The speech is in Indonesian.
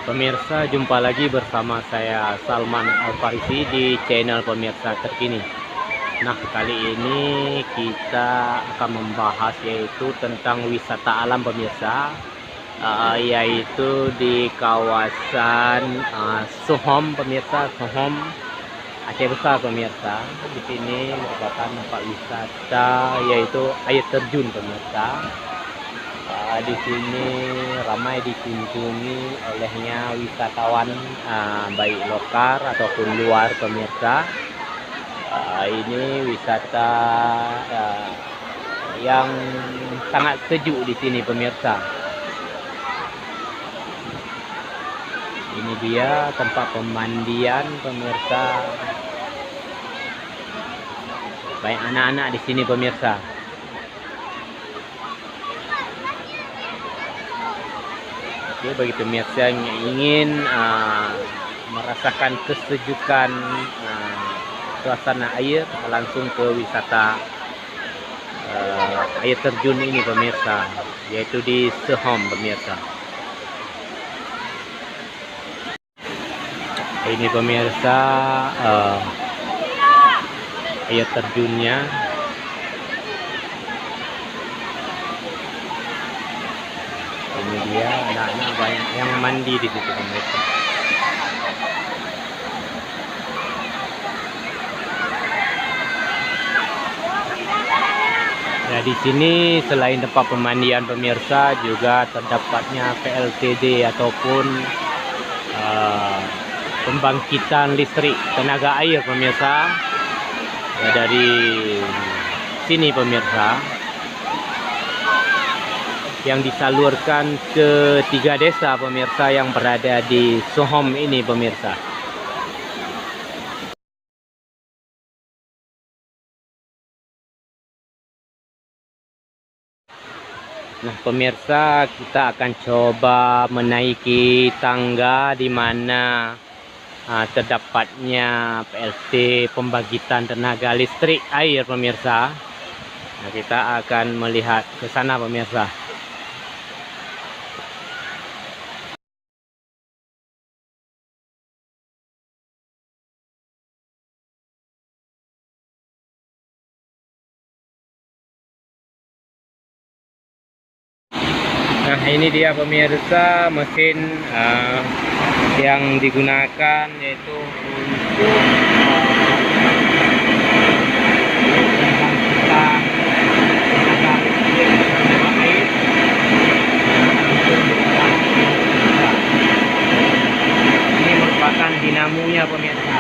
Pemirsa, jumpa lagi bersama saya Salman Al-Farisi di channel Pemirsa Terkini. Nah, kali ini kita akan membahas yaitu tentang wisata alam pemirsa, yaitu di kawasan Sohom pemirsa, Sohom Aceh Besar pemirsa. Di sini merupakan tempat wisata yaitu air terjun pemirsa. Di sini ramai dikunjungi olehnya wisatawan baik lokal ataupun luar pemirsa. Ini wisata yang sangat sejuk di sini pemirsa. Ini dia tempat pemandian pemirsa. Banyak anak-anak di sini pemirsa. Oke, bagi pemirsa yang ingin merasakan kesejukan suasana air, langsung ke wisata air terjun ini pemirsa, yaitu di Sohom pemirsa. Ini pemirsa air terjunnya. Ini dia anak-anak banyak yang mandi di situ pemirsa. Nah, di sini selain tempat pemandian pemirsa juga terdapatnya PLTD ataupun pembangkitan listrik tenaga air pemirsa. Ya, dari sini pemirsa, yang disalurkan ke 3 desa pemirsa yang berada di Sohom ini pemirsa. Nah pemirsa, kita akan coba menaiki tangga di mana terdapatnya PLT pembangkitan tenaga listrik air pemirsa. Nah, kita akan melihat ke sana pemirsa. Nah, ini dia pemirsa mesin yang digunakan yaitu untuk pembangkitan tenaga listrik air. Ini merupakan dinamonya pemirsa.